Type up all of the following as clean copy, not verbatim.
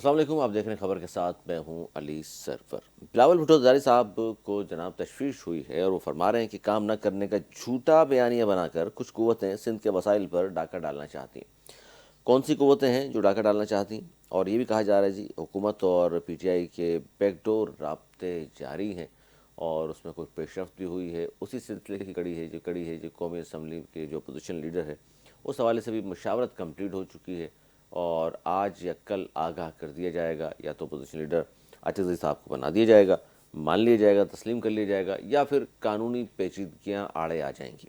السلام علیکم، آپ دیکھ رہے ہیں خبر کے ساتھ، میں ہوں علی سرور۔ بلاول بھٹو زرداری صاحب کو جناب تشویش ہوئی ہے اور وہ فرما رہے ہیں کہ کام نہ کرنے کا جھوٹا بیانیہ بنا کر کچھ قوتیں سندھ کے وسائل پر ڈاکہ ڈالنا چاہتی ہیں۔ کون سی قوتیں ہیں جو ڈاکہ ڈالنا چاہتی ہیں؟ اور یہ بھی کہا جا رہا ہے جی حکومت اور پی ٹی آئی کے بیک ڈور رابطے جاری ہیں اور اس میں کوئی پیش رفت بھی ہوئی ہے۔ اسی سلسلے کی کڑی ہے جو قومی اسمبلی کے جو اپوزیشن لیڈر ہے اس حوالے سے بھی مشاورت کمپلیٹ ہو چکی ہے اور آج یا کل آگاہ کر دیا جائے گا، یا تو اپوزیشن لیڈر عاطف زئی صاحب کو بنا دیا جائے گا، مان لیا جائے گا، تسلیم کر لیا جائے گا، یا پھر قانونی پیچیدگیاں آڑے آ جائیں گی۔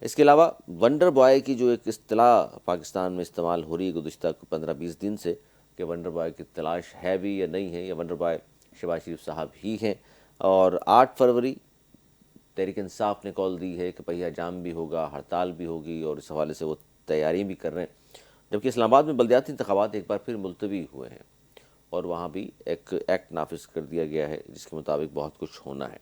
اس کے علاوہ ونڈر بوائے کی جو ایک اصطلاح پاکستان میں استعمال ہو رہی ہے گزشتہ 15-20 دن سے کہ ونڈر بوائے کی تلاش ہے بھی یا نہیں ہے، یا ونڈر بوائے شہباز شریف صاحب ہی ہیں۔ اور 8 فروری تحریک انصاف نے کال دی ہے کہ پہیہ جام بھی ہوگا، ہڑتال بھی ہوگی، اور اس حوالے سے وہ تیاری بھی کر رہے ہیں۔ جبکہ اسلام آباد میں بلدیاتی انتخابات ایک بار پھر ملتوی ہوئے ہیں اور وہاں بھی ایک ایکٹ نافذ کر دیا گیا ہے جس کے مطابق بہت کچھ ہونا ہے۔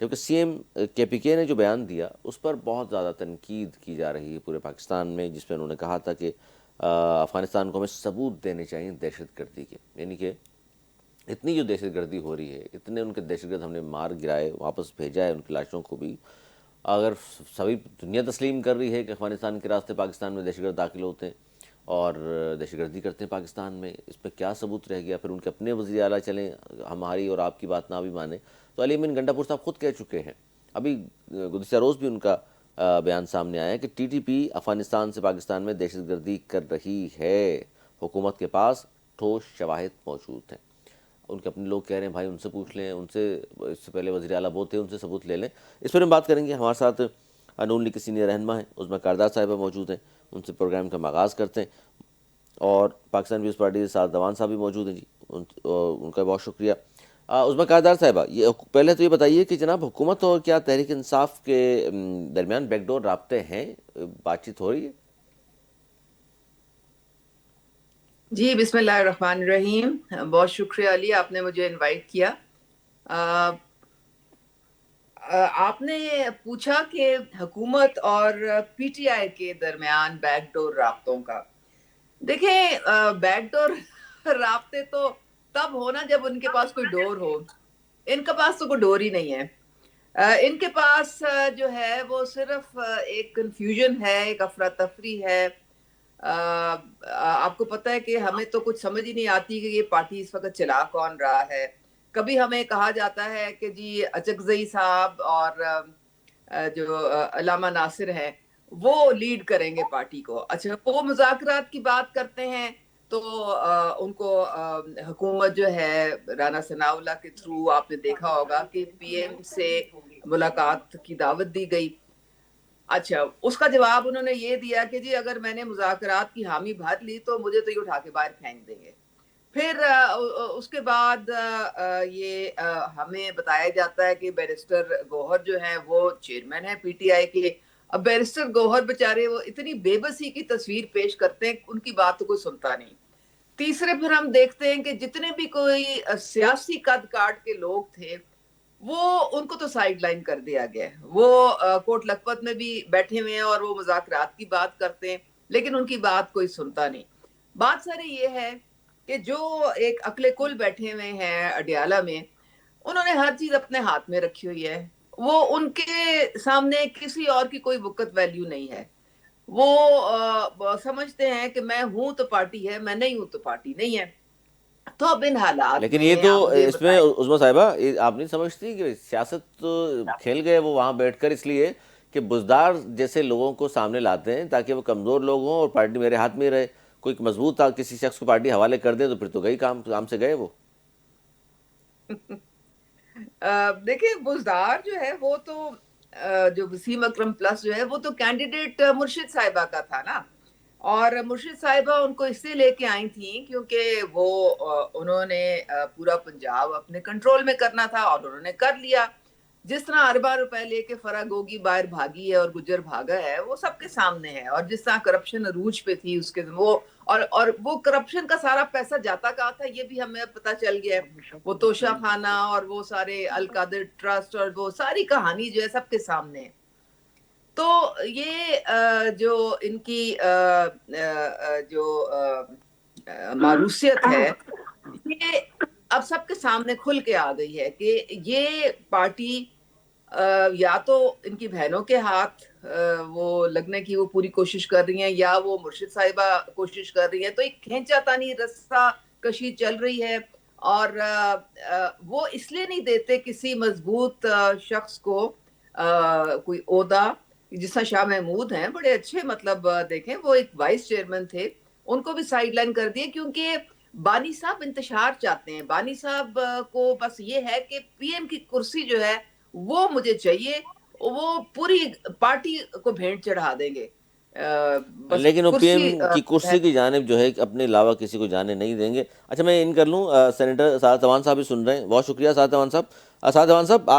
جبکہ سی ایم کے پی کے نے جو بیان دیا اس پر بہت زیادہ تنقید کی جا رہی ہے پورے پاکستان میں، جس میں انہوں نے کہا تھا کہ افغانستان کو ہمیں ثبوت دینے چاہیے دہشت گردی کے، یعنی کہ اتنی جو دہشت گردی ہو رہی ہے، اتنے ان کے دہشت گرد ہم نے مار گرائے، واپس بھیجا ہے ان کی لاشوں کو بھی، اگر سبھی دنیا تسلیم کر رہی ہے کہ افغانستان کے راستے پاکستان میں دہشت گرد داخل ہوتے ہیں اور دہشت گردی کرتے ہیں پاکستان میں، اس میں کیا ثبوت رہ گیا؟ پھر ان کے اپنے وزیر اعلیٰ چلیں ہماری اور آپ کی بات نہ بھی مانیں تو علی امین گنڈا پور صاحب خود کہہ چکے ہیں، ابھی گزشتہ روز بھی ان کا بیان سامنے آیا کہ ٹی ٹی پی افغانستان سے پاکستان میں دہشت گردی کر رہی ہے، حکومت کے پاس ٹھوس شواہد موجود ہیں۔ ان کے اپنے لوگ کہہ رہے ہیں بھائی ان سے پوچھ لیں، ان سے اس سے پہلے وزیر اعلیٰ وہ تھے، ان سے ثبوت لے لیں۔ اس پر ہم بات کریں گے۔ ہمارے ساتھ نون لیگ کے سینئر رہنما ہیں عظمیٰ کاردار صاحبہ موجود ہیں، ان سے پروگرام کا آغاز کرتے ہیں، اور پاکستان پیپلز پارٹی کے ساتھ دوان صاحب بھی موجود ہیں جی، ان کا بہت شکریہ۔ عظمیٰ کاردار صاحبہ، یہ پہلے تو یہ بتائیے کہ جناب حکومت اور کیا تحریک انصاف کے درمیان بیک ڈور رابطے ہیں، بات چیت ہو رہی ہے؟ جی بسم اللہ الرحمن الرحیم، بہت شکریہ علی، آپ نے مجھے انوائٹ کیا۔ آپ نے پوچھا کہ حکومت اور پی ٹی آئی کے درمیان بیک ڈور رابطوں کا، دیکھیں بیک ڈور رابطے تو تب ہونا جب ان کے پاس کوئی ڈور ہو، ان کے پاس تو کوئی ڈور ہی نہیں ہے۔ ان کے پاس جو ہے وہ صرف ایک کنفیوژن ہے، ایک افراتفری ہے۔ آپ کو پتہ ہے کہ ہمیں تو کچھ سمجھ ہی نہیں آتی کہ یہ پارٹی اس وقت چلا کون رہا ہے۔ کبھی ہمیں کہا جاتا ہے کہ جی اچکزئی صاحب اور جو علامہ ناصر ہیں وہ لیڈ کریں گے پارٹی کو۔ اچھا، وہ مذاکرات کی بات کرتے ہیں تو ان کو حکومت جو ہے رانا ثناء اللہ کے تھرو آپ نے دیکھا ہوگا کہ پی ایم سے ملاقات کی دعوت دی گئی۔ اچھا، اس کا جواب انہوں نے یہ دیا کہ جی اگر میں نے مذاکرات کی حامی بھر لی تو مجھے تو یہ اٹھا کے باہر پھینک دیں گے۔ پھر اس کے بعد یہ ہمیں بتایا جاتا ہے کہ بیرسٹر گوہر جو ہیں وہ چیئرمین ہیں پی ٹی آئی کے۔ اب بیرسٹر گوہر بیچارے وہ اتنی بے بسی کی تصویر پیش کرتے ہیں، ان کی بات تو کوئی سنتا نہیں۔ تیسرے پھر ہم دیکھتے ہیں کہ جتنے بھی کوئی سیاسی قد کاٹ کے لوگ تھے وہ ان کو تو سائیڈ لائن کر دیا گیا ہے۔ وہ کوٹ لکھپت میں بھی بیٹھے ہوئے ہیں اور وہ مذاکرات کی بات کرتے ہیں، لیکن ان کی بات کوئی سنتا نہیں۔ بات ساری یہ ہے کہ جو ایک عقل کل بیٹھے ہوئے ہیں اڈیالہ میں، انہوں نے ہر چیز اپنے ہاتھ میں رکھی ہوئی ہے۔ وہ ان کے سامنے کسی اور کی کوئی وقت ویلیو نہیں ہے۔ وہ سمجھتے ہیں کہ میں ہوں تو پارٹی ہے، میں نہیں ہوں تو پارٹی نہیں ہے۔ تو اب ان حالات لیکن یہ میں تو آپ مجھے اس میں بتائیں۔ عظمیٰ صاحبہ یہ آپ نہیں سمجھتی کہ سیاست تو کھیل گئے وہ وہاں بیٹھ کر، اس لیے کہ بزدار جیسے لوگوں کو سامنے لاتے ہیں تاکہ وہ کمزور لوگ ہوں اور پارٹی میرے ہاتھ میں رہے، کوئی مضبوط کسی شخص کو پارٹی حوالے کر دے تو پھر تو گئی کام سے گئے وہ۔ دیکھیں بزدار جو ہے وہ تو جو وسیم اکرم پلس جو ہے وہ تو کینڈیڈیٹ مرشد صاحبہ کا تھا نا، اور مرشد صاحبہ ان کو اس سے لے کے آئی تھیں کیونکہ وہ انہوں نے پورا پنجاب اپنے کنٹرول میں کرنا تھا اور انہوں نے کر لیا۔ جس طرح ارباں روپے لے کے فرح گوگی باہر بھاگی ہے اور گجر بھاگا ہے، وہ سب کے سامنے ہے۔ اور جس طرح کرپشن عروج پہ تھی اس کے وہ اور وہ کرپشن کا سارا پیسہ جاتا کہاں تھا یہ بھی ہمیں پتہ چل گیا ہے۔ وہ توشہ خانہ اور وہ سارے القادر ٹرسٹ اور وہ ساری کہانی جو ہے سب کے سامنے ہے۔ تو یہ جو ان کی جو معروثیت ہے یہ اب سب کے سامنے کھل کے آ گئی ہے کہ یہ پارٹی یا تو ان کی بہنوں کے ہاتھ وہ لگنے کی وہ پوری کوشش کر رہی ہیں، یا وہ مرشد صاحبہ کوشش کر رہی ہیں، تو ایک کھینچا تانی رسہ کشی چل رہی ہے. اور وہ اس لیے نہیں دیتے کسی مضبوط شخص کو کوئی عہدہ. جس طرح شاہ محمود ہیں، بڑے اچھے، مطلب دیکھیں وہ ایک وائس چیئرمین تھے، ان کو بھی سائڈ لائن کر دیے کیونکہ بانی صاحب انتشار چاہتے ہیں. بانی صاحب کو بس یہ ہے کہ پی ایم کی کرسی جو ہے وہ مجھے چاہیے. وہ پوری پارٹی کو بھینٹ چڑھا دیں گے، بس لیکن وہ پی ایم کرسی کی ہے. کرسی کی جانب جو ہے اپنے علاوہ کسی کو جانے نہیں دیں گے. اچھا میں ان کر لوں، سینیٹر سعد امان صاحب بھی سن رہے ہیں. بہت شکریہ سعد امان صاحب. سعد امان صاحب،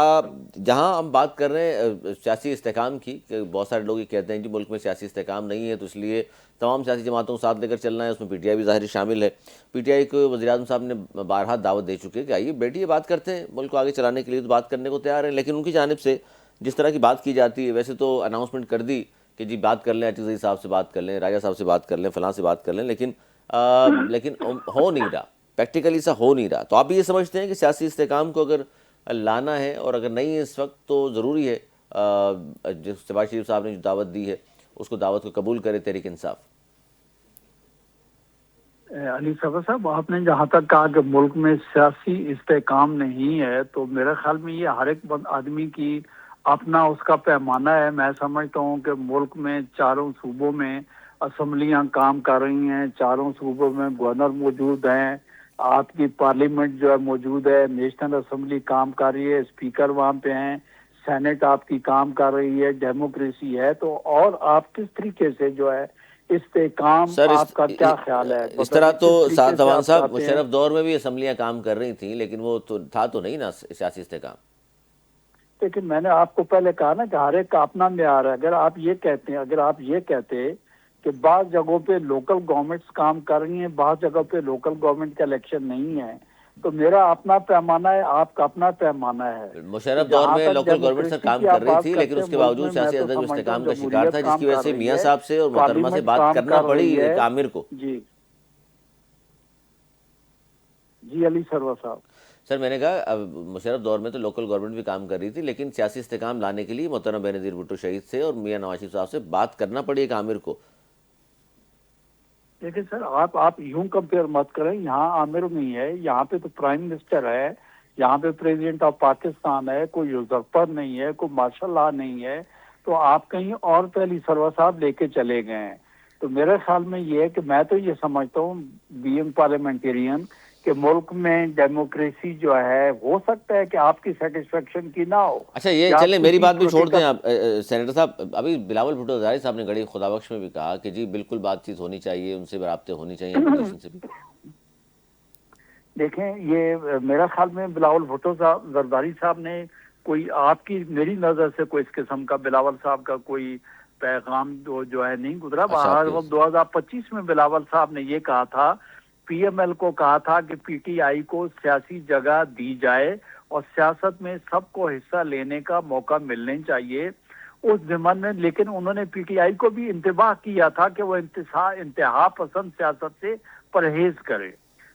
جہاں ہم بات کر رہے ہیں سیاسی استحکام کی، کہ بہت سارے لوگ یہ کہتے ہیں کہ ملک میں سیاسی استحکام نہیں ہے، تو اس لیے تمام سیاسی جماعتوں کو ساتھ لے کر چلنا ہے. اس میں پی ٹی آئی بھی ظاہر شامل ہے. پی ٹی آئی کو وزیر اعظم صاحب نے بارہا دعوت دے چکے کہ آئیے بیٹھیے بات کرتے ہیں، ملک کو آگے چلانے کے لیے تو بات کرنے کو تیار ہیں. لیکن ان کی جانب سے جس طرح کی بات کی جاتی ہے، ویسے تو اناؤنسمنٹ کر دی کہ جی بات کر لیں، اچک صاحب سے بات کر لیں، راجہ صاحب سے بات کر لیں، فلاں سے بات کر لیں، لیکن ہو نہیں رہا، پریکٹیکلی سا ہو نہیں رہا. تو آپ یہ سمجھتے ہیں کہ سیاسی استحکام کو اگر لانا ہے، اور اگر نہیں ہے اس وقت، تو ضروری ہے جو شہباز شریف صاحب نے جو دعوت دی ہے اس کو، دعوت کو قبول کرے تحریک انصاف؟ علی صاحب، آپ نے جہاں تک کہا کہ ملک میں سیاسی استحکام نہیں ہے، تو میرے خیال میں یہ ہر ایک آدمی کی اپنا اس کا پیمانہ ہے. میں سمجھتا ہوں کہ ملک میں چاروں صوبوں میں اسمبلیاں کام کر رہی ہیں، چاروں صوبوں میں گورنر موجود ہیں، آپ کی پارلیمنٹ جو ہے موجود ہے، نیشنل اسمبلی کام کر رہی ہے، اسپیکر وہاں پہ ہیں، سینٹ آپ کی کام کر رہی ہے، ڈیموکریسی ہے. تو اور آپ کس طریقے سے جو ہے استحکام، سر آپ کا کیا خیال ہے؟ اس طرح بتائیے تو کس طریقے سعد سے امان آپ صاحب چاہتے ہیں. مشرف دور میں بھی اسمبلیاں کام کر رہی تھیں، لیکن وہ تو تھا تو نہیں نا سیاسی استحکام. لیکن میں نے آپ کو پہلے کہا نا کہ ہر ایک کا اپنا معیار ہے. اگر آپ یہ کہتے کہ بعض جگہوں پہ لوکل گورنمنٹس کام کر رہی ہیں، بعض جگہ پہ لوکل گورنمنٹ کا الیکشن نہیں ہے، تو میرا اپنا پیمانہ ہے، آپ کا اپنا پیمانہ ہے. کہ مشرف دور جہاں میں تک لوکل گورنمنٹ سر ڈیموکریسی کام کی کر آپ رہی بات تھی، لیکن کرتے اس ہیں، کے ملک میں باوجود میں سیاسی تو عدم سمجھتا ہوں استحکام کا شکار تھا، جمہوریت جس کی کام وجہ کر سے رہی میاں ہے، صاحب سے اور محترمہ سے پارلیمنٹ بات کام کرنا کر پڑی رہی ہے. ایک عامر کو. جی جی علی سرور صاحب. سر میں نے کہا اب مشرف دور میں تو لوکل گورنمنٹ بھی کام کر رہی تھی، لیکن سیاسی استحکام لانے کے لیے محترم بینظیر بھٹو شہید سے اور میاں نواز شریف صاحب سے بات کرنا پڑی ایک عامر کو. دیکھیں سر، آپ یوں کمپیئر مت کریں. یہاں عامر نہیں ہے، یہاں پہ تو پرائم منسٹر ہے، یہاں پہ پریزیڈنٹ آف پاکستان ہے، کوئی یوزرپر نہیں ہے، کوئی مارشل لا نہیں ہے. تو آپ کہیں اور پہلی سرور صاحب لے کے چلے گئے ہیں. تو میرے خیال میں یہ ہے کہ میں تو یہ سمجھتا ہوں بینگ پارلیمنٹرین کہ ملک میں ڈیموکریسی جو ہے، ہو سکتا ہے کہ آپ کی سیٹسفیکشن کی نہ ہو، اچھا یہ یا آپ چلیں، میری کسی بات بھی چھوڑ دیں پولیٹیکل. آپ سینیٹر صاحب. ابھی بلاول بھٹو زرداری صاحب نے گڑی خدا بخش میں بھی کہا کہ جی بالکل بات چیت ہونی چاہیے، ان سے رابطے ہونے چاہیے اپوزیشن سے بھی. دیکھیں، یہ میرا خیال میں بلاول بھٹو صاحب، زرداری صاحب نے کوئی آپ کی، میری نظر سے کوئی اس قسم کا بلاول صاحب کا کوئی پیغام جو ہے نہیں گزرا. اچھا آپ ہر کے. وقت 2025 میں بلاول صاحب نے یہ کہا تھا، پی ایم ایل کو کہا تھا کہ پی ٹی آئی کو سیاسی جگہ دی جائے اور سیاست میں سب کو حصہ لینے کا موقع ملنے چاہیے اس ضمن میں. لیکن انہوں نے پی ٹی آئی کو بھی انتباہ کیا تھا کہ وہ انتہا پسند سیاست سے پرہیز کرے.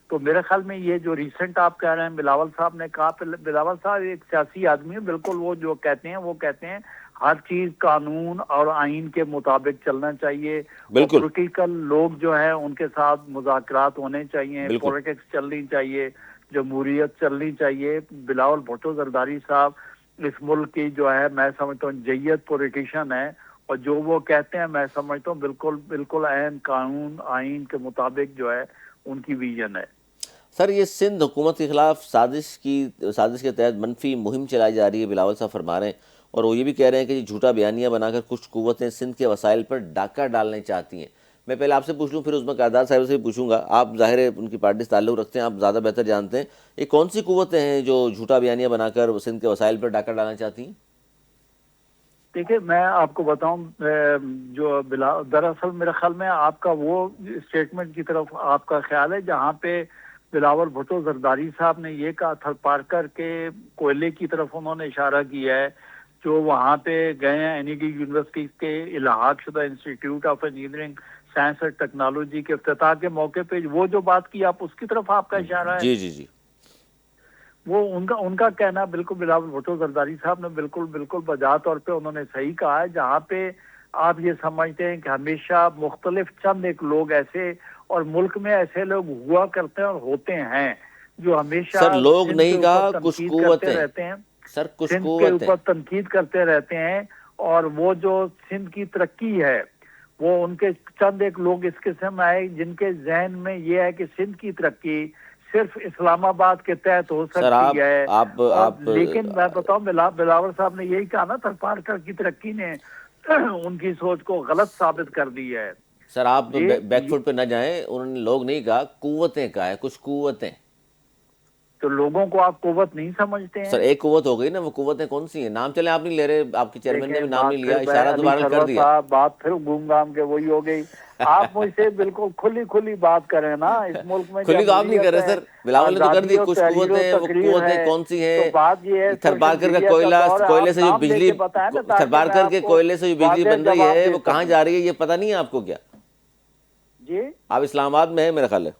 تو میرے خیال میں یہ جو ریسنٹ آپ کہہ رہے ہیں بلاول صاحب نے کہا، بلاول صاحب ایک سیاسی آدمی ہے، بالکل وہ جو کہتے ہیں وہ کہتے ہیں ہر چیز قانون اور آئین کے مطابق چلنا چاہیے، اور بالکل پولیٹیکل لوگ جو ہیں ان کے ساتھ مذاکرات ہونے چاہیے، بالکل. پولیٹکس چلنی چاہیے، جمہوریت چلنی چاہیے. بلاول بھٹو زرداری صاحب اس ملک کی جو ہے میں سمجھتا ہوں جیت پولیٹیشین ہے، اور جو وہ کہتے ہیں میں سمجھتا ہوں بالکل بالکل عین قانون آئین کے مطابق جو ہے ان کی ویژن ہے. سر یہ سندھ حکومت کے خلاف سازش کے تحت منفی مہم چلائی جا رہی ہے، بلاول صاحب فرما رہے ہیں، اور وہ یہ بھی کہہ رہے ہیں کہ جھوٹا بیانیہ بنا کر کچھ قوتیں سندھ کے وسائل پر ڈاکہ ڈالنا چاہتی ہیں. میں پہلے آپ سے پوچھ لوں، پھر اس میں قیادار صاحب سے بھی پوچھوں گا. آپ ظاہر ہے ان کی پارٹی سے تعلق رکھتے ہیں، آپ زیادہ بہتر جانتے ہیں. یہ کون سی قوتیں ہیں جو جھوٹا بیانیہ بنا کر سندھ کے وسائل پر ڈاکہ ڈالنا چاہتی ہیں؟ دیکھیے میں آپ کو بتاؤں، جو دراصل میرے خیال میں آپ کا وہ اسٹیٹمنٹ کی طرف آپ کا خیال ہے جہاں پہ بلاول بھٹو زرداری صاحب نے یہ کہا تھا پارکر کے کوئلے کی طرف انہوں نے اشارہ کیا ہے، جو وہاں پہ گئے ہیں این ای ڈی یونیورسٹی کے الحاق شدہ انسٹیٹیوٹ آف انجینئرنگ سائنس اور ٹیکنالوجی کے افتتاح کے موقع پہ وہ جو بات کی آپ اس کی طرف آپ کا اشارہ ہے. جی جی جی وہ ان کا کہنا بالکل بلاول بھٹو زرداری صاحب نے بالکل بجا طور پہ انہوں نے صحیح کہا ہے. جہاں پہ آپ یہ سمجھتے ہیں کہ ہمیشہ مختلف چند ایک لوگ ایسے اور ملک میں ایسے لوگ ہوا کرتے ہیں اور ہوتے ہیں جو ہمیشہ سر لوگ سندھ کے نہیں کہا، اوپر کچھ تنقید کرتے قوتیں، رہتے ہیں، سر کچھ سندھ کے قوتیں. اوپر تنقید کرتے رہتے ہیں. اور وہ جو سندھ کی ترقی ہے وہ ان کے چند ایک لوگ اس قسم آئے جن کے ذہن میں یہ ہے کہ سندھ کی ترقی صرف اسلام آباد کے تحت ہو سر سکتی ہے. اور آپ لیکن میں بتاؤں بلاول صاحب نے یہی کہا نا تھرپارکر کی ترقی نے ان کی سوچ کو غلط ثابت کر دی ہے. سر آپ بیک یہ فٹ پہ نہ جائیں، انہوں نے لوگ نہیں کہا، قوتیں کہا ہے، کچھ قوتیں. تو لوگوں کو آپ قوت نہیں سمجھتے سر ہیں؟ ایک قوت ہو گئی نا، وہ قوتیں کون سی ہیں؟ نام چلیں آپ نہیں لے رہے، آپ کے چیئرمین نے دیکھیں بھی نام نہیں بات لیا، پھر میں اشارہ تو علی بہرحال کر سرور دیا. صاحب بات پھر گھوم گھام کے وہی ہو گئی. آپ مجھ سے بالکل کھلی بات کریں نا. اس ملک میں کھلی تو آپ نہیں کر جمہوریت رہے ہے، سر، بلاول نے تو کر آزادی دی. اور کچھ تحریر و قوتیں، وہ تقریر قوتیں ہے. کون سی تو ہیں؟ بات یہ ہے سوشل تھرپارکر کا میڈیا کا کوئلہ، دور ہے، کوئلے آپ سے جو نام لے بجلی، کے بتائیں نا تاکہ میں تھرپارکر آپ کے کو کوئلے سے جو بجلی واضح بن رہی جواب ہے دے وہ کہاں سکوں. جا رہی ہے یہ پتہ نہیں ہے آپ کو کیا؟ جی آپ اسلام آباد میں ہیں میرا خیال ہے.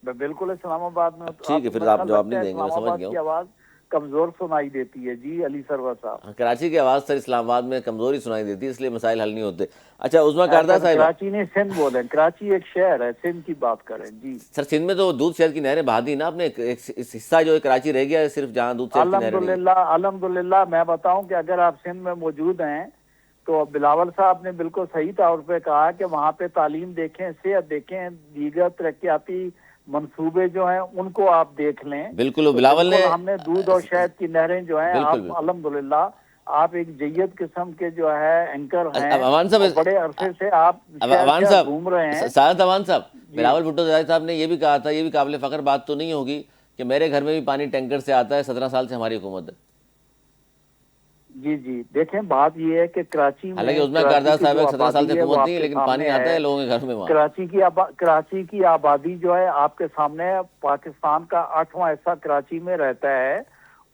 میں بالکل اسلام آباد میں ہوں. ٹھیک ہے، آپ پھر میرا آپ خیال جواب رکھتے نہیں ہیں دیں گے، میں اسلام سمجھ آباد گیا کی ہوں. آواز کمزور سنائی دیتی ہے. جی علی سرور صاحب. کراچی کی آواز سر اسلام آباد میں کمزوری سنائی دیتی ہے، اس لیے مسائل حل نہیں ہوتے. اچھا عظمیٰ کاردار صاحبہ، کراچی نہیں سندھ بولیں، کراچی ایک شہر ہے، سندھ کی بات کریں. جی سر سندھ میں تو دودھ شہر کی نہریں بہا دی نا آپ نے، ایک حصہ جو ہے کراچی رہ گیا ہے صرف جہاں دودھ شہر کی نہریں نہیں ہیں. الحمدللہ میں بتاؤں کہ اگر آپ سندھ میں موجود ہیں تو بلاول صاحب نے بالکل صحیح طور پہ کہا کہ وہاں پہ تعلیم دیکھیں، صحت دیکھیں، دیگر ترقیاتی منصوبے جو ہیں ان کو آپ دیکھ لیں. بالکل تو بلاول بالکل نے، ہم نے دودھ اور شہد کی نہریں جو ہیں، بالکل آپ بالکل. الحمدللہ آپ ایک جید قسم کے جو ہے اینکر اب ہیں اوان صاحب، اور بڑے عرصے سے آپ اب شہر اوان شہر صاحب، گھوم رہے ہیں. سعادت اوان صاحب، جی بلاول بھٹو زرداری صاحب نے یہ بھی کہا تھا، یہ بھی قابل فخر بات تو نہیں ہوگی کہ میرے گھر میں بھی پانی ٹینکر سے آتا ہے، 17 سال سے ہماری حکومت ہے. جی دیکھیں بات یہ ہے کہ کراچی حالانکہ میں عظمیٰ کراچی کاردار کی صاحب جو 17 سال سے آبادی ہے وہ حکومت نہیں آپ ہے، کے لیکن پانی سامنے آتا ہے ہے. لوگوں کے گھر میں وہاں. کراچی کی آبادی جو ہے آپ کے سامنے ہے. پاکستان کا 8واں حصہ کراچی میں رہتا ہے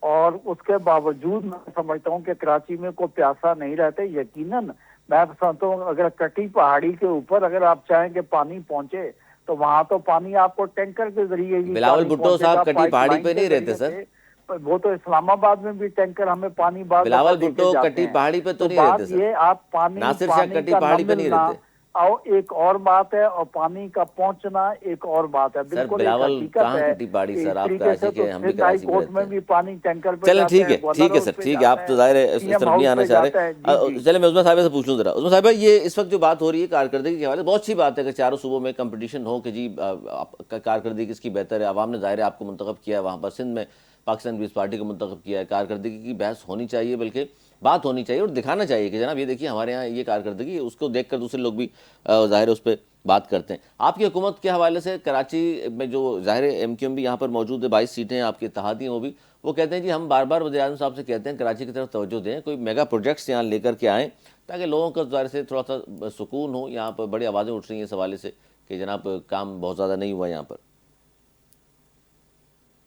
اور اس کے باوجود میں سمجھتا ہوں کہ کراچی میں کوئی پیاسا نہیں رہتا. یقیناً میں سمجھتا ہوں اگر کٹی پہاڑی کے اوپر اگر آپ چاہیں کہ پانی پہنچے تو وہاں تو پانی آپ کو ٹینکر کے ذریعے ہی بلاول پانی بھٹو پہنچے گا، صاحب کٹی پائپ پہاڑی لائن پہ کے نہیں رہتے ذریعے سر. سے. وہ تو اسلام آباد میں بھی ٹینکر ہمیں پانی بعض دفعہ بلاول دے کے بھٹو جاتے کٹی ہیں. پہاڑی پہ تو تو نہیں رہتے بات سر. یہ آپ ناصر شاہ پانی کٹی کا نہ پہاڑی پہ نہیں ملنا رہتے. اور ایک اور بات ہے اور پانی کا پہنچنا ایک اور بات ہے. سر بالکل ایک بلاول حقیقت کہاں ہے کٹی پہاڑی کہ سر، اس آپ طریقے کراچی سے تو کے، ہم بھی سندھ ہائی کراچی میں کورٹ رہتے میں ہیں. بھی پانی ٹینکر پہ چلیں جاتا ٹھیک ہے، ہے، گورنر ٹھیک ہے سر، ہاؤس پہ ٹھیک ہے. آپ جاتا تو ہے، ظاہر ہے پی اس ایم طرف نہیں ہاؤس آنا پہ چاہ جاتا ہے. جی رہے. چلیں میں عظمیٰ صاحبہ سے پوچھ لوں ذرا. عظمیٰ صاحبہ یہ اس وقت جو بات ہو رہی ہے کارکردگی کے حوالے سے، بہت اچھی بات ہے کہ چاروں صوبوں میں کمپٹیشن ہو کہ جی کارکردگی کس کی بہتر ہے. عوام نے ظاہر ہے آپ کو منتخب کیا ہے، وہاں پر سندھ میں پاکستان پیپلز پارٹی کو منتخب کیا ہے. کارکردگی کی بحث ہونی چاہیے، بلکہ بات ہونی چاہیے اور دکھانا چاہیے کہ جناب یہ دیکھیے ہمارے ہاں یہ کارکردگی ہے. اس کو دیکھ کر دوسرے لوگ بھی ظاہر ہے اس پہ بات کرتے ہیں. آپ کی حکومت کے حوالے سے کراچی میں جو ظاہر ایم کیو ایم بھی یہاں پر موجود ہے، 22 سیٹیں ہیں آپ کے اتحادی ہیں، وہ کہتے ہیں جی ہم بار بار وزیر اعظم صاحب سے کہتے ہیں کراچی کی طرف توجہ دیں، کوئی میگا پروجیکٹس یہاں لے کر کے آئیں تاکہ لوگوں کا ظاہر سے تھوڑا سا سکون ہو. یہاں پر بڑی آوازیں اٹھ رہی ہیں اس حوالے سے کہ جناب کام بہت زیادہ نہیں ہوا یہاں پر.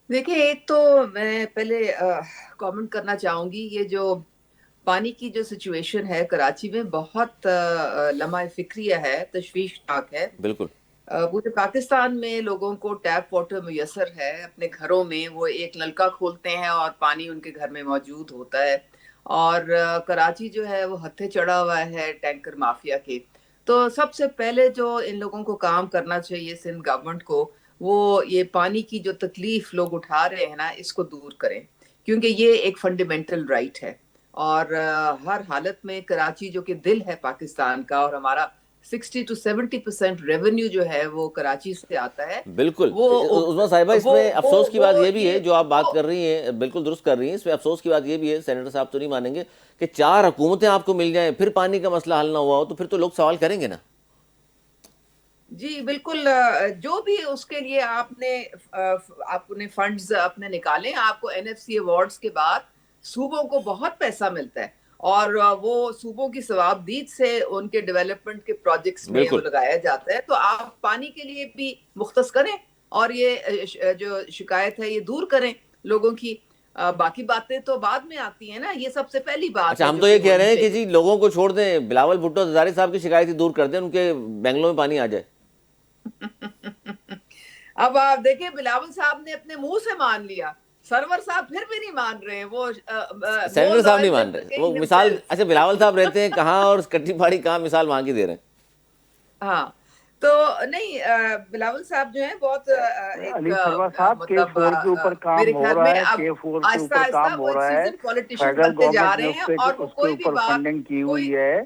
دیکھیں ایک تو میں پہلے کامنٹ کرنا چاہوں گی، یہ جو پانی کی جو سچویشن ہے کراچی میں بہت لمحہ فکریہ ہے، تشویشناک ہے. بالکل پورے پاکستان میں لوگوں کو ٹیپ واٹر میسر ہے، اپنے گھروں میں وہ ایک نلکا کھولتے ہیں اور پانی ان کے گھر میں موجود ہوتا ہے. اور کراچی جو ہے وہ ہتھے چڑھا ہوا ہے ٹینکر مافیا کے. تو سب سے پہلے جو ان لوگوں کو کام کرنا چاہیے سندھ گورنمنٹ کو، وہ یہ پانی کی جو تکلیف لوگ اٹھا رہے ہیں نا اس کو دور کریں، کیونکہ یہ ایک فنڈامنٹل رائٹ ہے. اور ہر حالت میں کراچی جو کہ دل ہے پاکستان کا، اور ہمارا 60 to 70% ریونیو جو ہے وہ کراچی سے آتا ہے. بالکل. وہ عظمیٰ صاحبہ اس میں افسوس کی بات یہ بھی ہے جو آپ بات وہ کر رہی ہیں، بالکل درست کر رہی ہیں. اس میں افسوس کی بات یہ بھی ہے، سینیٹر صاحب تو نہیں مانیں گے کہ 4 حکومتیں آپ کو مل جائیں پھر پانی کا مسئلہ حل نہ ہوا ہو تو پھر تو لوگ سوال کریں گے نا. جی بالکل. جو بھی اس کے لیے آپ نے فنڈز اپنے نکالیں، آپ کو این ایف سی ایوارڈز کے بعد صوبوں کو بہت پیسہ ملتا ہے اور وہ صوبوں کی ثوابدید سے ان کے ڈیولپمنٹ کے پروجیکٹس میں وہ بالکل لگایا جاتا ہے. تو آپ پانی کے لیے بھی مختص کریں اور یہ جو شکایت ہے یہ دور کریں لوگوں کی. باقی باتیں تو بعد میں آتی ہیں نا, یہ سب سے پہلی بات اچھا ہے ہم جو تو کہ یہ کہہ رہے ہونی ہیں کہ چاہیے. جی لوگوں کو چھوڑ دیں, بلاول بھٹو زرداری صاحب کی شکایت ہی دور کر دیں, ان کے بینگلوں میں پانی آ جائے. اب آپ دیکھیں بلاول صاحب نے اپنے منہ سے مان لیا, سرور صاحب پھر بھی نہیں مان رہے, وہ سینیٹر صاحب نہیں مان رہے, وہ مثال, اچھا بلاول صاحب رہتے ہیں کہاں اور کٹی پھاڑی کہاں, مثال وہاں کی دے رہے ہیں. ہاں تو نہیں, بلاول صاحب جو ہیں بہت ایک علی سرور صاحب مطلب K4 کے اوپر میرے کام ہو خیال رہا میں ہے, اب K4 کے آہستہ اوپر آہستہ کام وہ ہو ایک رہا ہے, سیزن پولیٹیشین فیڈرل بنتے جا گورنمنٹ نے رہے ہیں, اس اور وہ کے کوئی بھی اوپر بات فنڈنگ کی کوئی ہوئی ہے,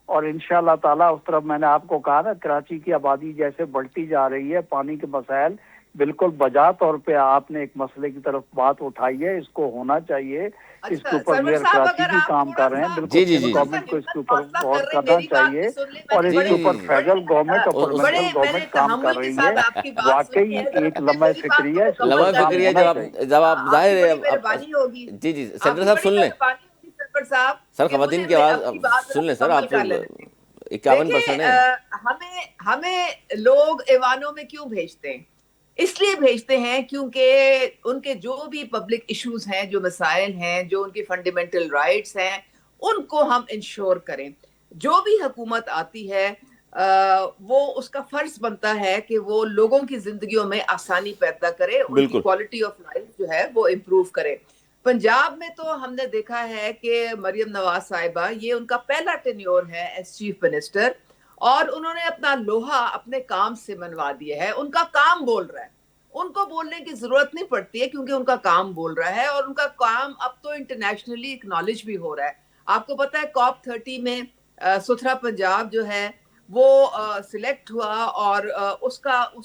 اور انشاءاللہ تعالیٰ اس طرف میں نے آپ کو کہا نا, کراچی کی آبادی جیسے بڑھتی جا رہی ہے, پانی کے مسائل بالکل بجا طور پہ آپ نے ایک مسئلے کی طرف بات اٹھائی ہے, اس کو ہونا چاہیے, اس کے اچھا اوپر سرور میئر صاحب کراچی اگر بھی آپ کام تھوڑا کر رہے ہیں, سا بالکل جی جی سندھ جی تھوڑا سا گورنمنٹ کو اس کے ہمت اوپر حوصلہ غور کر رہے ہیں, کرنا میری بات چاہیے, بھی سن لیں, اور میں اس جی نے کے جی اوپر جی فیڈرل گورنمنٹ اور بڑے پروونشل میں نے گورنمنٹ کام تحمل کر کے رہی ساتھ ہے. آپ کی بات سنی واقعی ہے, ذرا ایک مجھے لمحہ میری بات تو فکریہ اس کے مکمل اوپر لمحہ کام کرنے فکریہ ہونا دیں. چاہیے. جب آپ آپ کی ظاہر ہے بڑی مہربانی ہوگی, جی جی آپ سینیٹر کی صاحب بڑی سن لیں, مہربانی ہوگی سرور صاحب سر کہ خواتین مجھے کی آواز آپ اب کی بات ذرا سن لیں سر, مکمل آپ کر لینے دیں. 51% ہیں. دیکھیں ہمیں ایوانوں میں کیوں بھیجتے ہیں؟ اس لیے بھیجتے ہیں کیونکہ ان کے جو بھی پبلک ایشوز ہیں, جو مسائل ہیں, جو ان کے فنڈامنٹل رائٹس ہیں, ان کو ہم انشور کریں. جو بھی حکومت آتی ہے وہ اس کا فرض بنتا ہے کہ وہ لوگوں کی زندگیوں میں آسانی پیدا کرے, ان کی بالکل کوالٹی آف لائف جو ہے وہ امپروو کرے. پنجاب میں تو ہم نے دیکھا ہے کہ مریم نواز صاحبہ, یہ ان کا پہلا ٹینیور ہے ایز چیف منسٹر, اور انہوں نے اپنا لوہا اپنے کام سے منوا دیا ہے. ان کا کام بول رہا ہے, ان کو بولنے کی ضرورت نہیں پڑتی ہے کیونکہ ان کا کام بول رہا ہے, اور ان کا کام اب تو انٹرنیشنلی اکنالج بھی ہو رہا ہے. آپ کو پتا ہے COP30 میں ستھرا پنجاب جو ہے وہ سلیکٹ ہوا, اور اس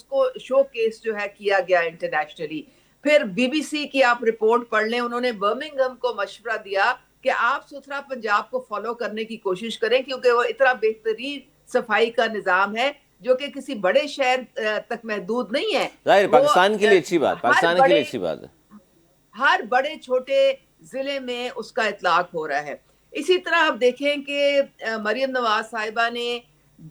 کو شو کیس جو ہے کیا گیا انٹرنیشنلی. پھر BBC کی آپ رپورٹ پڑھ لیں, انہوں نے برمنگھم کو مشورہ دیا کہ آپ ستھرا پنجاب کو فالو کرنے کی کوشش کریں, کیونکہ وہ اتنا بہترین صفائی کا نظام ہے جو کہ کسی بڑے شہر تک محدود نہیں ہے. ظاہر وہ پاکستان کے لیے اچھی بات, ہر پاکستان کے لیے بڑے اچھی بات ہے. ہر بڑے چھوٹے ضلع میں اس کا اطلاق ہو رہا ہے. اسی طرح آپ دیکھیں کہ مریم نواز صاحبہ نے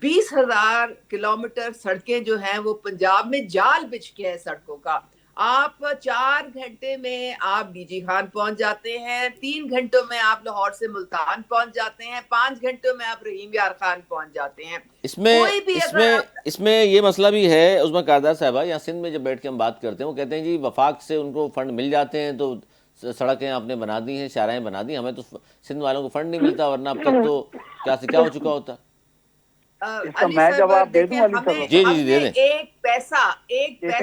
20,000 کلومیٹر سڑکیں جو ہیں وہ پنجاب میں جال بچھ کے ہے سڑکوں کا. آپ 4 گھنٹے میں آپ ڈی جی خان پہنچ جاتے ہیں, 3 گھنٹوں میں آپ لاہور سے ملتان پہنچ جاتے ہیں, 5 گھنٹوں میں آپ رحیم یار خان پہنچ جاتے ہیں. کوئی بھی اگر آپ اس میں یہ مسئلہ بھی ہے عظمیٰ کاردار صاحبہ, یہاں سندھ میں جب بیٹھ کے ہم بات کرتے ہیں وہ کہتے ہیں جی وفاق سے ان کو فنڈ مل جاتے ہیں تو سڑکیں آپ نے بنا دی ہیں, شاہراہیں بنا دی, ہمیں تو سندھ والوں کو فنڈ نہیں ملتا, ورنہ اب تک تو کیا سے کیا ہو چکا ہوتا. اس کا علی میں سرور جواب دے دیکھیں, دوں علی ہمیں سرور جی صاحب. جی جی دے ہم نے دیں. ایک دیکھیں پیسہ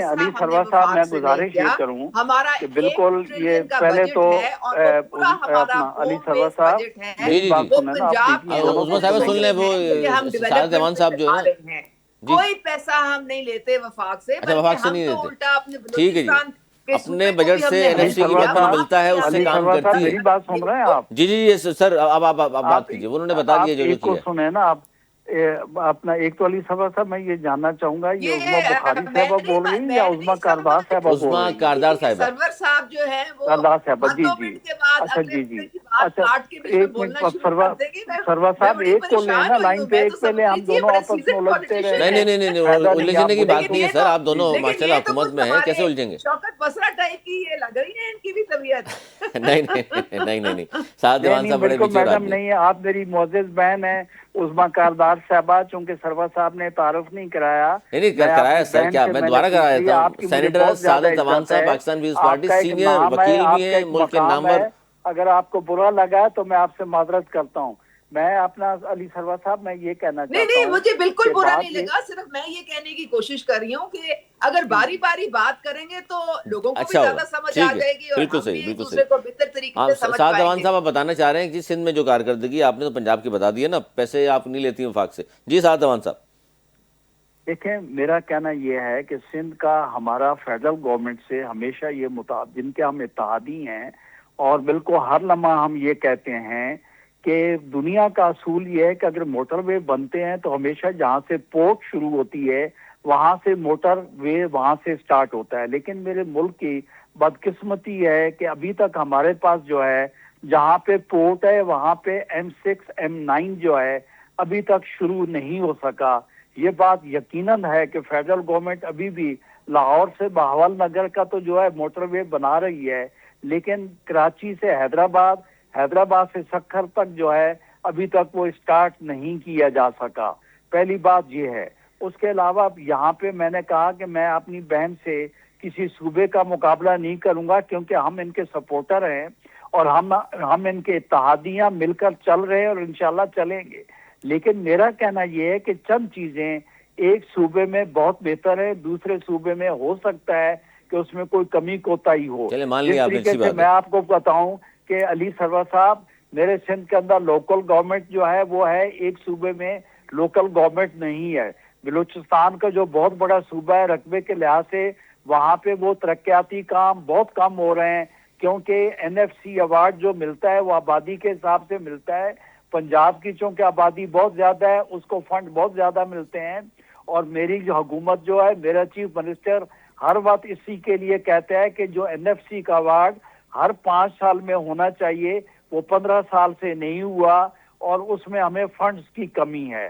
علی ہم نے سرور صاحب, میں وفاق سے نہیں گزارش یہ کیا. کروں ہمارا کہ 1 بالکل یہ ٹریلین کا پہلے تو بجٹ ہے, اور وہ پورا ہمارا اپنا علی ہوم سرور بیس صاحب بجٹ ہے, جی میری جی بات جی وہ سنیں نا آپ, بیچ پنجاب میں کے دونوں لوگوں عظمیٰ کو کو صاحبہ سنیں سن گے. لیں, سمجھتے وہ ہیں کہ ہم سعادت ڈیولپمنٹ امان سے صاحب جو ہے کما نا, رہے ہیں. جی کوئی پیسہ ہم نہیں لیتے وفاق سے, اچھا بلکہ وفاق سے ہم نہیں تو دیتے, الٹا اپنے ٹھیک ہے جی, بلوچستان کے اپنے صوبے کو بجٹ بھی ہم سے نے علی NFC ہیلپ کی سرور جو کیا. فنڈ صاحب, وہاں ملتا پہ ہے بھی اس ہم سے علی نے کام سرور صاحب کرتی ہے. میری بات سن رہے ہیں آپ؟ جی جی جی سر, اب آپ بات کیجئے, انہوں نے بتا دیا جو آپ ایک کو کیا ہے. سنیں نا آپ, اپنا ایک تو علی سرور صاحب میں یہ جاننا چاہوں گا, یہ عظمیٰ بخاری صاحبہ بول رہی ہیں یا عظمیٰ اس کا کاردار مطلب صاحبہ بول عظمیٰ رہی ہیں؟ کاردار صاحبہ. سرور صاحب جو ہے وہ کاردار صاحبہ, ہر جی 2 جی, منٹ کے بعد اچھا اگلے جی جی, بندے کی بات اچھا کاٹ کے بیچ میں ایک بولنا منٹ شروع کر دے گی. سرور میں صاحب بڑی ایک کو لیں پریشان نا ہوئی لائن ہوں. پہ, میں تو ایک پہ لیں, سمجھ رہی ہم تھی یہ دونوں بڑے آپس میں سیزن الجھتے پولیٹیشین رہیں نہیں گے, ہے. نہیں نہیں نہیں, فائدہ نہیں ہے, آپ الجھنے کی مجھے بات تو نہیں ہے سر, آپ دونوں لیکن ماشاءاللہ یہ تو حکومت کچھ میں ہیں, کیسے ہمارے الجھیں گے. شوکت بسرا ٹائپ کی یہ لگ رہی ہے ان کی بھی طبیعت. نہیں نہیں نہیں نہیں نہیں, سعادت نہیں امان نہیں صاحب بڑے بالکل میچور میڈم آدمی ہیں. نہیں ہے, آپ میری معزز بہن ہیں عظمیٰ کاردار صاحبہ, چونکہ سرور صاحب نے تعارف نہیں کرایا, نہیں نہیں میں کرایا اپنی سر, بہن کیا سے میں میں نے دوبارہ کرا پوچھ دیتا لیا, ہوں. آپ کی مجھے سینیٹر بہت زیادہ سعادت امان عزت صاحب, ہے, پاکستان پیپلز آپ پارٹی کا ایک سینئر نام ہے, وکیل بھی آپ کا ہیں, ایک ملک کے مقام نامور. ہے, اگر آپ کو برا لگا ہے تو میں آپ سے معذرت کرتا ہوں. میں اپنا علی سرور صاحب میں یہ کہنا نہیں چاہتا نہیں, ہوں مجھے بالکل کہ برا نہیں بات یہ, لگا, صرف میں یہ کہنے کی کوشش کر رہی ہوں کہ اگر جی باری جی باری بات کریں گے تو لوگوں کو بھی اچھا ہوگا, زیادہ سمجھ آ ٹھیک ہے, جائے گی, اور بالکل ہم بھی صحیح, ایک بالکل صحیح. دوسرے کو بہتر طریقے ہاں سے سمجھ سعادت پائیں امان گے. صاحب آپ بتانا چاہ رہے ہیں کہ سندھ میں جو کارکردگی آپ نے تو پنجاب کی بتا دی ہے نا, پیسے آپ نہیں لیتی وفاق سے. جی سعادت امان صاحب. دیکھیں میرا کہنا یہ ہے کہ سندھ کا ہمارا فیڈرل گورنمنٹ سے ہمیشہ یہ جن کے ہم اتحادی ہیں, اور بالکل ہر لمحہ ہم یہ کہتے ہیں کہ دنیا کا اصول یہ ہے کہ اگر موٹر وے بنتے ہیں تو ہمیشہ جہاں سے پورٹ شروع ہوتی ہے وہاں سے موٹر وے وہاں سے سٹارٹ ہوتا ہے. لیکن میرے ملک کی بدقسمتی ہے کہ ابھی تک ہمارے پاس جو ہے جہاں پہ پورٹ ہے وہاں پہ M6 M9 جو ہے ابھی تک شروع نہیں ہو سکا. یہ بات یقیناً ہے کہ فیڈرل گورنمنٹ ابھی بھی لاہور سے بہاول نگر کا تو جو ہے موٹر وے بنا رہی ہے, لیکن کراچی سے حیدرآباد، حیدرآباد سے سکھر تک جو ہے ابھی تک وہ اسٹارٹ نہیں کیا جا سکا. پہلی بات یہ ہے. اس کے علاوہ یہاں پہ میں نے کہا کہ میں اپنی بہن سے کسی صوبے کا مقابلہ نہیں کروں گا، کیونکہ ہم ان کے سپورٹر ہیں اور ہم ان کے اتحادیاں مل کر چل رہے ہیں اور انشاءاللہ چلیں گے. لیکن میرا کہنا یہ ہے کہ چند چیزیں ایک صوبے میں بہت بہتر ہے، دوسرے صوبے میں ہو سکتا ہے کہ اس میں کوئی کمی کوتاہی ہو. چلے مان جس لیا آپ نے، طریقے اچھی سے بات میں ہے. آپ کو بتاؤں کہ علی سرور صاحب، میرے سندھ کے اندر لوکل گورنمنٹ جو ہے وہ ہے، ایک صوبے میں لوکل گورنمنٹ نہیں ہے. بلوچستان کا جو بہت بڑا صوبہ ہے رقبے کے لحاظ سے، وہاں پہ وہ ترقیاتی کام بہت کم ہو رہے ہیں، کیونکہ NFC ایوارڈ جو ملتا ہے وہ آبادی کے حساب سے ملتا ہے. پنجاب کی چونکہ آبادی بہت زیادہ ہے، اس کو فنڈ بہت زیادہ ملتے ہیں. اور میری جو حکومت جو ہے، میرا چیف منسٹر ہر وقت اسی کے لیے کہتا ہے کہ جو NFC کا ایوارڈ ہر 5 سال میں ہونا چاہیے، وہ 15 سال سے نہیں ہوا اور اس میں ہمیں فنڈز کی کمی ہے.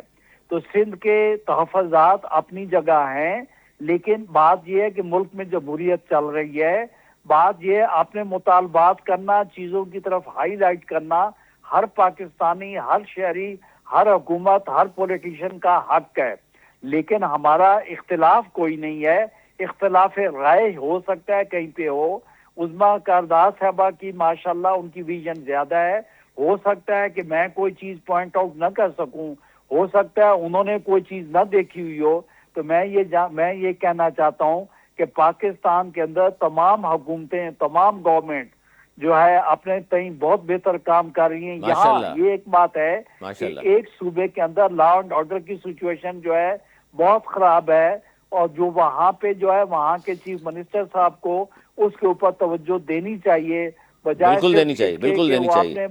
تو سندھ کے تحفظات اپنی جگہ ہیں، لیکن بات یہ ہے کہ ملک میں جمہوریت چل رہی ہے. بات یہ اپنے مطالبات کرنا، چیزوں کی طرف ہائی لائٹ کرنا، ہر پاکستانی، ہر شہری، ہر حکومت، ہر پولیٹیشین کا حق ہے. لیکن ہمارا اختلاف کوئی نہیں ہے. اختلاف رائے ہو سکتا ہے کہیں پہ ہو. عظمیٰ کاردار صاحبہ کی ماشاءاللہ ان کی ویژن زیادہ ہے. ہو سکتا ہے کہ میں کوئی چیز پوائنٹ آؤٹ نہ کر سکوں، ہو سکتا ہے انہوں نے کوئی چیز نہ دیکھی ہوئی ہو. تو میں یہ کہنا چاہتا ہوں کہ پاکستان کے اندر تمام حکومتیں، تمام گورنمنٹ جو ہے اپنے تئیں بہت بہتر کام کر رہی ہیں. یہاں یہ ایک بات ہے کہ ایک صوبے کے اندر لا اینڈ آرڈر کی سچویشن جو ہے بہت خراب ہے، اور جو وہاں پہ جو ہے وہاں کے چیف منسٹر صاحب کو اس کے اوپر توجہ دینی چاہیے، بالکل دینی چاہیے، بالکل دینی چاہیے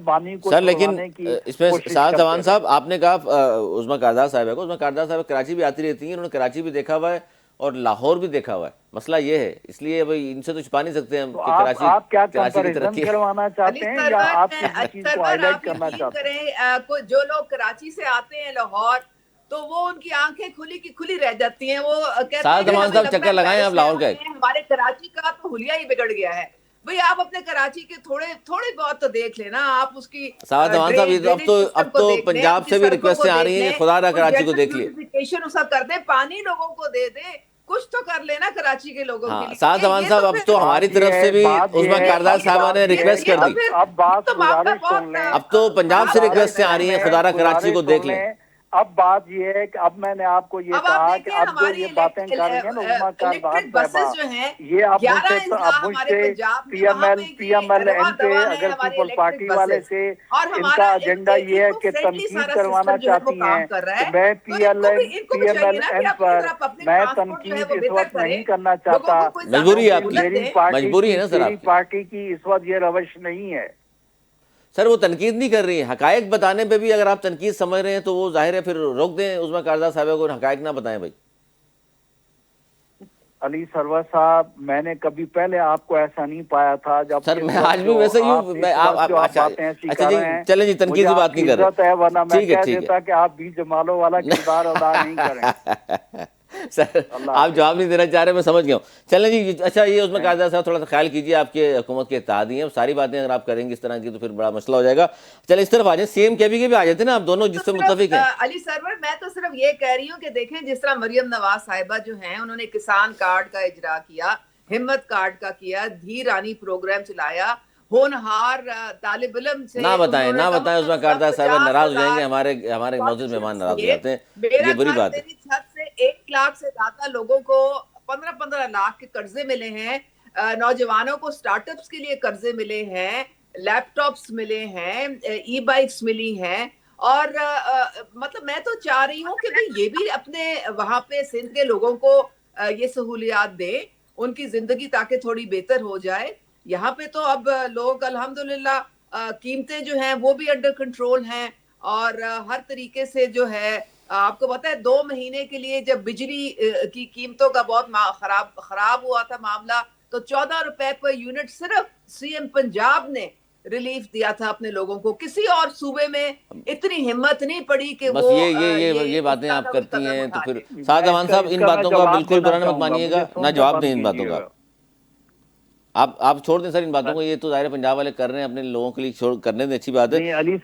سر. لیکن اس میں سعادت امان صاحب، آپ نے کہا عظمیٰ کاردار صاحبہ کو، عظمیٰ کاردار صاحبہ کراچی بھی آتی رہتی ہیں، انہوں نے کراچی بھی دیکھا ہوا ہے اور لاہور بھی دیکھا ہوا ہے. مسئلہ یہ ہے، اس لیے بھائی ان سے تو چھپا نہیں سکتے ہم کہ آپ کیا کراچی کی کمپیریزن ترقی کروانا چاہتے ہیں یا آپ کسی چیز کو ہائی لائٹ کرنا چاہتے ہیں؟ جو لوگ کراچی سے آتے ہیں لاہور، تو وہ ان کی آنکھیں کھلی کی کھلی رہ جاتی ہیں. وہ کہتے ہیں سعادت امان صاحب چکر لگائیں آپ لاہور کا. ہمارے کراچی کا تو حلیہ ہی بگڑ گیا ہے. بھئی آپ اپنے کراچی کے تھوڑے بہت تو دیکھ لینا. آپ اس کی سعادت امان صاحب، اب تو پنجاب سے بھی ریکویسٹیں آ رہی ہیں کہ خدا رہا کراچی کو دیکھ لیے. بیوٹیفیکیشن سب کر دیں، پانی لوگوں کو دے دیں، کچھ تو کر لینا کراچی کے لوگوں کے لیے. سعادت امان صاحب، اب تو ہماری طرف سے بھی عظمیٰ کاردار صاحبہ نے ریکویسٹ کر دی. اب تو پنجاب سے ریکویسٹیں آ رہی ہیں خدا رہا کراچی کو دیکھ لیں. اب بات یہ ہے کہ اب میں نے آپ کو یہ کہا کہ اب جو یہ باتیں کر رہی ہیں نا عظمیٰ کاردار صاحبہ، یہ اب مجھ سے PMLN پہ اگر پیپل پارٹی والے سے ان کا ایجنڈا یہ ہے کہ تنقید کروانا چاہتی ہیں، تو میں PMLN پر میں تنقید اس وقت نہیں کرنا چاہتا. مجبوری ہے آپ کی، میری مجبوری ہے نا سر آپ کی. پارٹی کی اس وقت یہ روش نہیں ہے. سر وہ تنقید نہیں کر رہی ہیں، حقائق بتانے پہ بھی اگر آپ تنقید سمجھ رہے ہیں تو وہ ظاہر ہے پھر روک دیں عظمیٰ کاردار صاحبہ کو، حقائق نہ بتائیں. بھائی علی سرور صاحب، میں نے کبھی پہلے آپ کو ایسا نہیں پایا تھا. جب سر میں آج بھی ویسے ہی ہوں. اچھا جی، چلیں جی، تنقید کی بات نہیں کر رہے. ورنہ میں کہہ دیتا کہ آپ بھی جمالوں والا کردار ادا نہیں کریں. سر آپ جواب نہیں دینا چاہ رہے، میں سمجھ گیا ہوں. چلیں جی. اچھا یہ عظمیٰ کاردار صاحب تھوڑا سا خیال کیجیے، آپ کے حکومت کے اتحادی ہیں، ساری باتیں اگر آپ کریں گے اس طرح کی تو پھر بڑا مسئلہ ہو جائے گا. چلیں اس طرف آ جائیں، CM KP کے بھی آ جاتے ہیں نا آپ دونوں، جس سے متفق ہیں. علی سرور، میں تو صرف یہ کہہ رہی ہوں کہ دیکھیں جس طرح مریم نواز صاحبہ جو ہیں، انہوں نے کسان کارڈ کا اجرا کیا، ہمت کارڈ کا کیا، دھی رانی پروگرام چلایا، ہونہار طالب علم سے. نہ بتائیں عظمیٰ کاردار صاحب ناراض ہو جائیں گے، ہمارے معزز مہمان ناراض ہو جاتے ہیں، یہ بری بات ہے. میری چھت سے 1 لاکھ سے زیادہ لوگوں کو 15 لاکھ کے قرضے ملے ہیں. نوجوانوں کو سٹارٹ اپس کے لیے قرضے ملے ہیں، لیپ ٹاپس ملے ہیں، ای بائکس ملی ہیں. اور مطلب میں تو چاہ رہی ہوں کہ یہ بھی اپنے وہاں پہ سندھ کے لوگوں کو یہ سہولیات دے، ان کی زندگی تاکہ تھوڑی بہتر ہو جائے. یہاں پہ تو اب لوگ الحمدللہ قیمتیں جو ہیں وہ بھی انڈر کنٹرول ہیں، اور ہر طریقے سے جو ہے آپ کو پتہ ہے 2 مہینے کے لیے جب بجلی کی قیمتوں کا بہت خراب ہوا تھا معاملہ، تو 14 روپے پر یونٹ صرف CM پنجاب نے ریلیف دیا تھا اپنے لوگوں کو. کسی اور صوبے میں اتنی ہمت نہیں پڑی کہ بس وہ یہ باتیں آپ کرتی ہیں تو پھر سعادت امان صاحب ان باتوں کا بالکل برا مت مانیے گا، نہ جواب دیں ان باتوں کا. آپ چھوڑ دیں سر ان باتوں کو, یہ تو ظاہر ہے پنجاب والے کر رہے ہیں اپنے لوگوں کے لیے, کرنے دیں, اچھی بات ہے. نہیں علی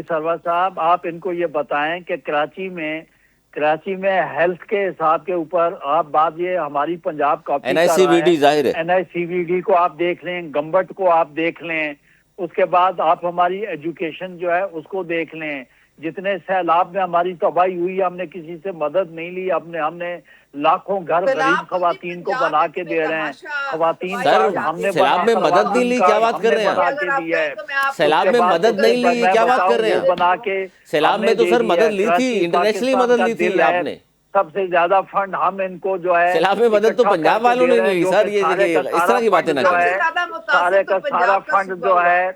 سرور صاحب آپ ان کو یہ بتائیں کہ کراچی میں ہیلتھ کے حساب کے اوپر آپ بات, یہ ہماری پنجاب کاپی کر رہا ہے. ظاہر ہے NICVD کو آپ دیکھ لیں, گمبٹ کو آپ دیکھ لیں, اس کے بعد آپ ہماری ایجوکیشن جو ہے اس کو دیکھ لیں. جتنے سیلاب میں ہماری تباہی ہوئی, ہم نے کسی سے مدد نہیں لی, ہم نے لاکھوں گھر غریب خواتین کو بنا کے دے رہے ہیں. خواتین سر کا ہم نے سیلاب میں مدد نہیں لی, کیا بات کر رہے ہیں بنا آپ؟ کے دیا ہے. سیلاب میں مدد نہیں لی, یہ کیا بات کر رہے ہیں آپ؟ بنا کے سیلاب میں تو سر مدد لی تھی, انٹرنیشنلی مدد لی تھی آپ نے. سب سے زیادہ فنڈ ہم ان کو جو ہے سیلاب میں مدد تو پنجاب والوں نے لی سر, یہ دیکھیے اس طرح کی باتیں نہ کریں. سارے کا سارا فنڈ جو ہے,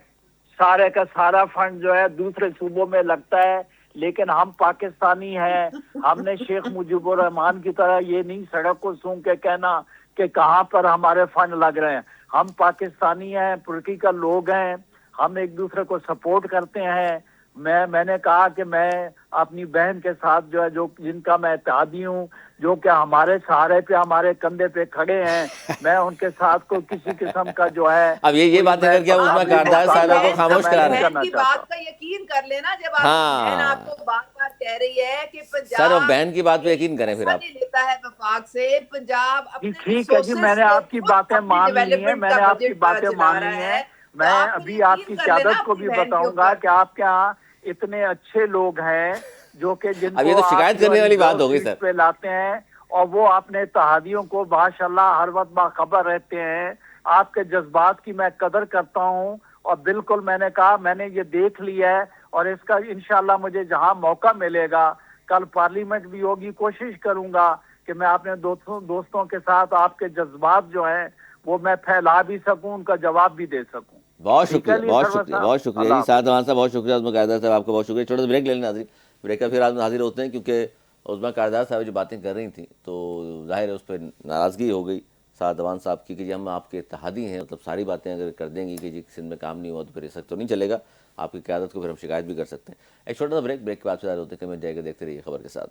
سارے کا سارا فنڈ جو ہے دوسرے صوبوں میں لگتا ہے. لیکن ہم پاکستانی ہیں, ہم نے شیخ مجیب الرحمان کی طرح یہ نہیں سڑک کو سونگ کے کہنا کہ کہاں پر ہمارے فنڈ لگ رہے ہیں. ہم پاکستانی ہیں, پولیٹیکل لوگ ہیں, ہم ایک دوسرے کو سپورٹ کرتے ہیں. میں نے کہا کہ میں اپنی بہن کے ساتھ جو ہے, جن کا میں اتحادی ہوں, جو کہ ہمارے سہارے پہ ہمارے کندھے پہ کھڑے ہیں, میں ان کے ساتھ کوئی کسی قسم کا جو ہے اب یہ باتیں کر کے آپ عظمیٰ کاردار صاحبہ کو خاموش کرا رہے ہیں. بہن کی بات کا یقین کر لینا, جب آپ بہن آپ کو بار بار کہہ رہی ہے کہ پنجاب سر بہن کی بات پہ یقین کریں پھر آپ. لیتا ہے وفاق سے, پنجاب اپنے ٹھیک ہے جی, میں نے آپ کی باتیں مان لی ہیں, میں نے آپ کی باتیں مان لی ہیں. میں ابھی آپ کی قیادت کو بھی بتاؤں گا کہ آپ کے ہاں اتنے اچھے لوگ ہیں جو کہ جن اب یہ تو شکایت کرنے والی بات ہو گئی سر. پہ لاتے ہیں, اور وہ اپنے اتحادیوں کو ماشاءاللہ ہر وقت باخبر رہتے ہیں. آپ کے جذبات کی میں قدر کرتا ہوں, اور بالکل میں نے کہا میں نے یہ دیکھ لیا ہے, اور اس کا انشاءاللہ مجھے جہاں موقع ملے گا, کل پارلیمنٹ بھی ہوگی, کوشش کروں گا کہ میں اپنے دوستوں کے ساتھ آپ کے جذبات جو ہیں وہ میں پھیلا بھی سکوں, ان کا جواب بھی دے سکوں. بہت شکریہ, بہت شکریہ, بہت شکریہ جی سعد امان صاحب, بہت شکریہ. عظمیٰ کاردار صاحب آپ کا بہت شکریہ. چھوٹا سا بریک لے لیں ناظرین, بریک کا پھر آج حاضر ہوتے ہیں, کیونکہ عظمیٰ کاردار صاحب جو باتیں کر رہی تھیں تو ظاہر ہے اس پہ ناراضگی ہو گئی سعد امان صاحب کی کہ جی ہم آپ کے اتحادی ہیں, مطلب ساری باتیں اگر کر دیں گی کہ جی سندھ میں کام نہیں ہوا تو پھر ایسا تو نہیں چلے گا, آپ کی قیادت کو پھر ہم شکایت بھی کر سکتے ہیں. ایک چھوٹا سا بریک کے بعد سے حاضر ہوتے ہیں کہ میں جائے گا, دیکھتے رہیے خبر کے ساتھ.